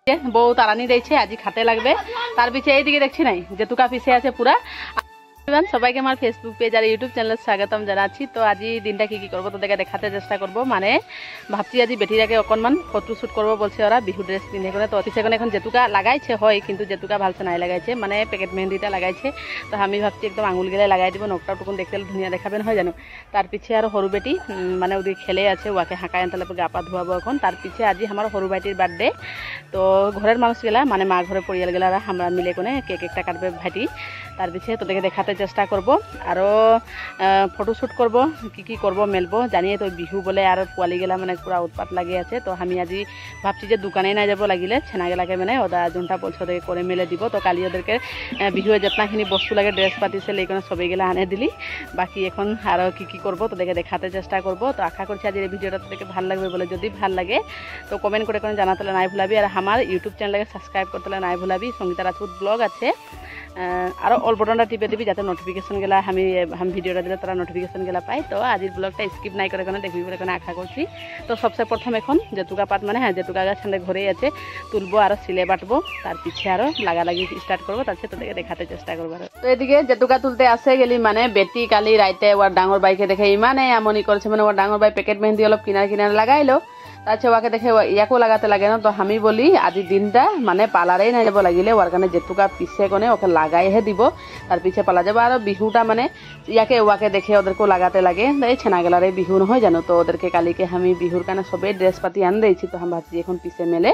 বউ তারানি দিয়েছে আজি খাতে লাগবে তার পিছে এইদিকে দেখছি নাই জেতুকা পিছে আছে পুরা। সবাইকে আমার ফেসবুক পেজ আর ইউটিউব চ্যানেলে স্বাগতম জানাচ্ছি। তো আজি দিনটা কি করবো তোদেরকে দেখাতে চেষ্টা করবো। মানে ভাবছি আজি বেটিরাকে অকনমান ফটো শুট করবো বলছে ওরা বিহু ড্রেস পিঁধে করে। তো পিছে এখন জেতুকা লাগাইছে হয় কিন্তু জেতুকা ভালসে নাই লাগাইছে মানে প্যাকেট মেহেন্দিটা লাগাইছে। তো আমি ভাবছি একদম আঙুল গেলে লাগাই দিব নখটা টুকুন দেখতে ধুনিয়া দেখাবেন হয় জানো। তার পিছে আর সরু বেটি মানে ওদিকে খেলে আছে ওয়াকে হাঁকায় আনতে গা পা ধোয়াবো এখন। তার পিছে আজি আমার সরু ভাইটির বার্থডে। তো ঘরের মানুষগুলা মানে মা ঘরের পরিয়াল গেলা আমরা মিলে কোনে কেক একটা কাটবে ভাইটি। তার পিছে তোদেরকে দেখাতে চেষ্টা করব আরও ফটোশ্যুট করব কি করব মেলবো জানিয়ে তো বিহু বলে আর পোয়ালি গেলা মানে পুরা উৎপাত লাগি আছে। তো আমি আজি ভাবছি যে দোকানে না যাব লাগিলে ছেনা গেলাকে মানে ওদা যোনটা বলছে ওদেরকে করে মেলে দিব। তো কালি ওদেরকে বিহুয়ে যতনাখিনি বস্তু লাগে ড্রেস পাতিছে এইখানে সবাই গেলা আনে দিলি। বাকি এখন আরও কি করব তোদেরকে দেখাতে চেষ্টা করব। তো আশা করছি আজকের এই ভিডিওটা তোদেরকে ভালো লাগবে বলে যদি ভাল লাগে তো কমেন্ট করে কোনো জানাতে নাই ভুলাবি। আর আমার ইউটিউব চ্যানেলকে সাবস্ক্রাইব করতে নাই ভুলাবি। সঙ্গীতা রাজপুত ব্লগ আছে আরও অল্প বটনটা টিপে দিবি যাতে নোটিফিকেশন গেলা আমি ভিডিওটা দিলে তারা নোটিফিকেশন গেলা পাই। তো আজির ব্লগটা স্কিপ নাই করে কোনো দেখবি বলে কোনো আশা করছি। তো সবচেয়ে প্রথম এখন জেতুকা পাত মানে হ্যাঁ জেতুকা গাছ আমাদের ঘরেই আছে তুলবো আর সিলে বাটবো তার পিছিয়ে আরও লাগালাগি স্টার্ট করবো তার সাথে তোদেরকে দেখাতে চেষ্টা করবো। তো এদিকে জেতুকা তুলতে আসে গেলি মানে বেটি কালি রাইতে ওর ডাঙর বাইকে দেখে ইমানে এমনই করছে মানে ওর ডাঙর বাই প্যাকেট মেহেন্দি অলপ কিনার লাগাইলো তারপরে ওকে দেখে ইয়াকো লাগাতে লাগে না। তো আমি বলি আজি দিনটা মানে পালারেই না যাব লাগিলে ওর কারণে জেতুকা পিছে কোনে ওকে লাগাইহে দিব তার পিছে পালা যাবো। আর বিহুটা মানে ইয়াকে ওয়াকে দেখে ওদেরকেও লাগাতে লাগে এই ছেনা গেলারে বিহু নহয় জানো। তো ওদেরকে কালিকে আমি বিহুর কারণে সবে ড্রেস পাতি আন দিয়েছি। তো আমি ভাবছি এখন পিছে মেলে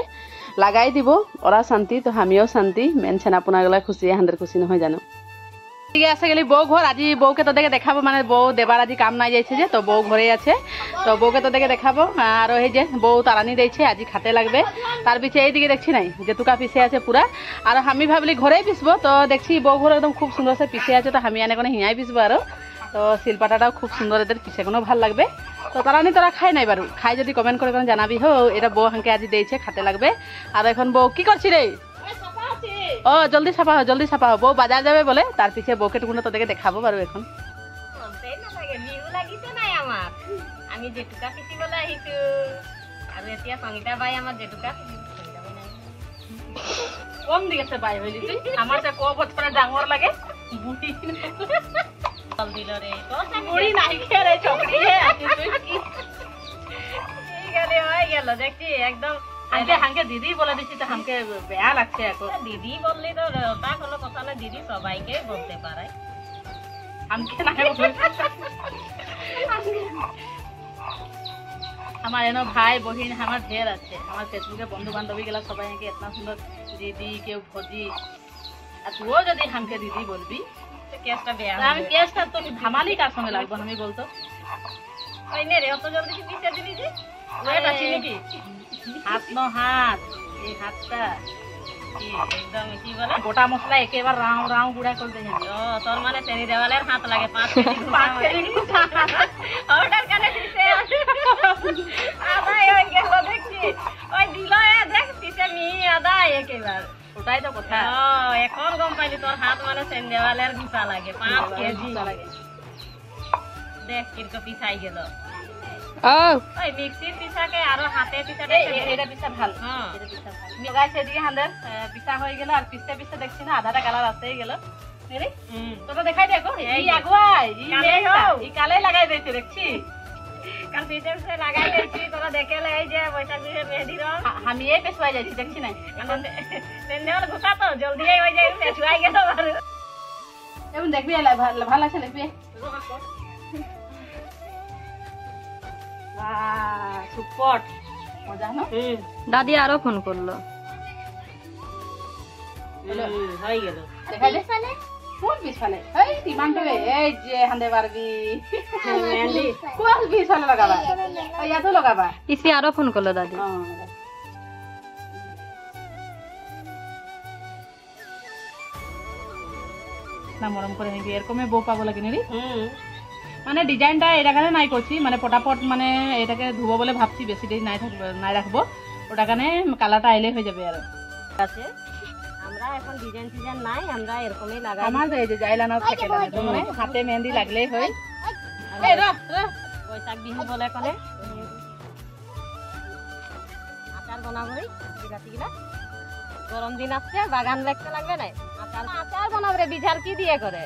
লাগাই দিব ওরা শান্তি তো আমিও শান্তি মেন ছেনা পোনা গেলা খুশি হান্দের খুশি নহয় জানো। ঠিক আছে গেলি বউ ঘর আজি বউকে তোদেরকে দেখাবো মানে বউ দেবার আজি কাম নাই যাইছে যে তো বউ ঘরে আছে। তো বউকে তোদেরকে দেখাবো আর এই যে বউ তারানি দিয়েছে আজি খাতে লাগবে তার পিছে এইদিকে দেখছি নাই জেতুকা পিছে আছে পুরা। আর আমি ভাবলি ঘরেই পিসবো তো দেখছি বউ ঘর একদম খুব সুন্দর সে পিছে আছে। তো আমি আনে কোনো হিয়াই পিসবো আরো। তো শিল্পাটাটাও খুব সুন্দর এদের পিছে কোনো ভাল লাগবে। তো তারানি তোরা খাই নাই বারু খাই যদি কমেন্ট করে কোনো জানাবি হো এটা বউ হাঁকে আজি দিয়েছে খাতে লাগবে। আর এখন বউ কি করছি রে ও জলদি ছাপা হো বউ বাজার যাবে বলে তার পিছে বউকে টুকুনো তোদেরকে দেখাবো বারু এখন। আমি জেতুকা পিচিবলৈ আহিছো আৰু এতিয়া সংগীতা বাই আমাৰ জেতুকা কম দিছে বাই হইলি তুই আমার যে ক বছর ডাঙর লাগে বুড়ি দিলরে বুড়ি নাই খেরে চকরি হে তুই কি গেলে হয়ে গেল দেখছি একদম হাঁকে দিদি বলে দিছি তো হাঁকে বেয়া লাগছে এখন। দিদি বললি তো ওটা কোনো কথা না দিদি সবাইকে বলতে পারে হাঁকে না আমার এনো ভাই বহিন আমার ঢের আছে আমার ফেসবুকে বন্ধু বান্ধবী গেলা সবাই হাঁকে এত সুন্দর দিদি কেউ ভজি আর তুও যদি হাঁকে দিদি বলবি কেসটা বেয়া আমি কেসটা তো ধামালি কার সঙ্গে লাগবো আমি বলতো ওই নে রে অত জলদি কি পিছে দিলি যে ওয়েট আছে নাকি হাত ন হাত এই হাতটা একদম কি বলে গোটা মশলা একেবারে রাও রাও গুড়া করে দেয়। ও তোর মানে চেনি দেওয়ালের হাত লাগে 5 কেজি ওটার কানে দিতে আদাই হয়ে গেল দেখছি ওই দিল দেখ পিছে মি আদাই একেবারে ওটাই তো কথা। এখন গম পাইলি তোর হাত মানে চেনি দেওয়ালের ঘুষা লাগে 5 কেজি লাগে দেখ কিরকম পিছাই গেল। ওই মিক্সির পিছাকে আরো হাতে পিছাকে এটা পিছা ভাল হ্যাঁ এটা পিছা ভাল মিগাইছে এদিকে হান্দের পিছা হয়ে গেল আর পিছে পিছে দেখছি না আধাটা কালার আসেই গেল রে তোরা দেখাই দেখো এই আগুয়াই এই কালে লাগাই দিয়েছে দেখছি কাল পিছে পিছে লাগাই দিয়েছি তোরা দেখেলে এই যে বৈশাখ বিশের মেহেদি রং আমি এই পেছুয়াই যাচ্ছি দেখছি না সেন্দেওয়াল ঘুষা তো জলদি হয়ে যায় পেছুয়াই গেল এবং দেখবি ভালো আছে দেখবি সুপট মজা না দাদি আরো ফোন করলো হয়ে গেল দেখাই দে কোন পিছনে এই তিমানটো এই যে হান্দে পারবি মেহেন্দি কোন পিছনে লাগাবা ওই এত লাগাবা ইসি আরো ফোন করলো দাদি না মরম করে নিবি এরকমই বউ পাবো লাগে নিবি মানে ডিজাইনটা এটা কারণে নাই করছি মানে পটাপট মানে এটাকে ধুবো বলে ভাবছি বেশি দিন নাই রাখবো ওটা কারণে কালারটা আইলে হয়ে যাবে আর আছে আমরা এখন ডিজাইন ডিজাইন নাই আমরা এরকমই লাগাই আমার এই যে জাইলানা থাকে না মানে হাতে মেহেন্দি লাগলেই হয় এই র বৈশাখ বিহু বলে কলে আচার বনাবই বিরাতিগিলা গরম দিন আসছে, বাগান দেখতে লাগবে না। আচার আচার বানাবে রে, বিঝাল কি দিয়ে করে?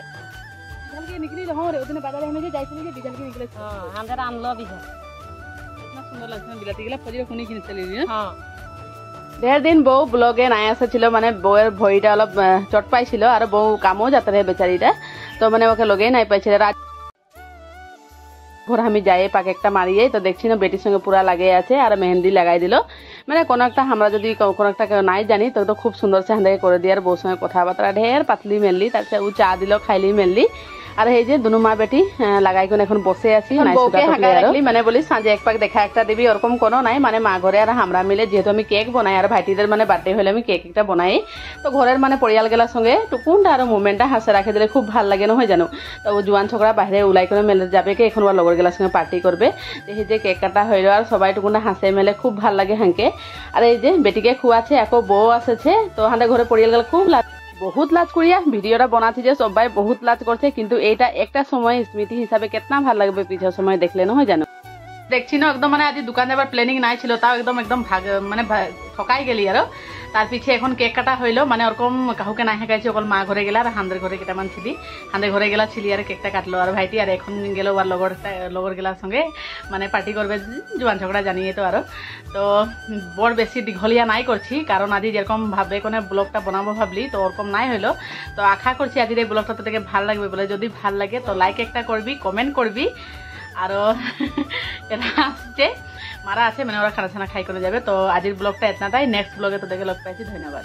বিঝাল নিকলি হ্যাঁ রে, ওদিনে বাজারে এনে যে যাইছিলি যে বিঝাল নিকলে। হ্যাঁ, আমাদের আনলো বিঝাল। কিतना সুন্দর লাগছে না বিলাতি গুলা, ফজিরে কোনি কিনে চলি না। হ্যাঁ, ঢের দিন বউ ব্লগে নাই আসছিল, মানে বউয়ের ভৰিটা অলপ চট পাইছিল আর বউ কামও যাতে রে বেচারিটা, তো মানে ওকে লগেই নাই পাইছিল। রাত ভোর আমি যাই পাক একটা মারিয়ে, তো দেখছি না বেটির সঙ্গে পুরা লাগিয়ে আছে আর মেহেন্দি লাগাই দিল। মানে কোনো একটা আমরা যদি কোনো একটা নাই জানি তো খুব সুন্দর সে হাঁদাকে করে দিয়ে আর বউর সঙ্গে কথাবার্তা ঢের পাতলি মেললি, তারপরে ও চা দিল খাইলি মেললি। আর এই যে দুনু মা বেটি লাগাই কোন এখন বসে আছি, মানে বলি সাঁজে এক পাক দেখা একটা দিবি ওরকম কোনো নাই, মানে মা ঘরে আর আমরা মিলে যেহেতু আমি কেক বানাই আর ভাইটিদের মানে বার্থডে হলে আমি কেক একটা বানাই, তো ঘরের মানে পরিয়াল গেলার সঙ্গে টুকুনটা আর মুভমেন্টটা হাসে রাখে দিলে খুব ভাল লাগে নহয় জানো। তো জোয়ান ছোকরা বাইরে ওলাই করে মেলে যাবে কে এখন লগর গেলার সঙ্গে পার্টি করবে, এই যে কেক কাটা হইল আর সবাই টুকুনটা হাসে মেলে খুব ভাল লাগে হাঁকে। আর এই যে বেটিকে খুয়াছে, একো বউ আসেছে, তো হাঁটে ঘরে পরিয়াল গেলে খুব বহুত লাজ করিয়া ভিডিওটা বানাচ্ছি যে সবাই বহুত লাজ করছে, কিন্তু এইটা একটা সময় স্মৃতি হিসাবে কেতনা ভাল লাগবে পিছের সময় দেখলে নহয় জানো। দেখছি না একদম মানে আজ দোকান যাবার প্ল্যানিং নাই ছিল, তাও একদম একদম মানে ঠকাই গেলি আর তার পিছে এখন কেক কাটা হইলো, মানে ওরকম কাহুকে না হেঁকাইছি, অকল মা ঘরে গেলা আর হান্দের ঘরে কেটামান ছিলি, হান্দের ঘরে গেলা ছিলি আর কেকটা কাটলো আর ভাইটি আর এখন গেল আর লগর গেলার সঙ্গে মানে পার্টি করবে জোয়ান ঝগড়া জানিয়ে তো আরো। তো বড় বেশি দীঘলিয়া নাই করছি, কারণ আজি যেরকম ভাবে কোনো ব্লগটা বানাবো ভাবলি তো ওরকম নাই হইলো। তো আশা করছি আজির এই ব্লগটা তোদেরকে ভাল লাগবে বলে, যদি ভাল লাগে তো লাইক একটা করবি, কমেন্ট করবি। আরো এরা আসছে মারা আছে, মানে ওরা খানা ছানা খাই করে যাবে। তো আজির ব্লগটা এতনাটাই, নেক্সট ব্লগে তোদেরকে লগ পাইছি, ধন্যবাদ।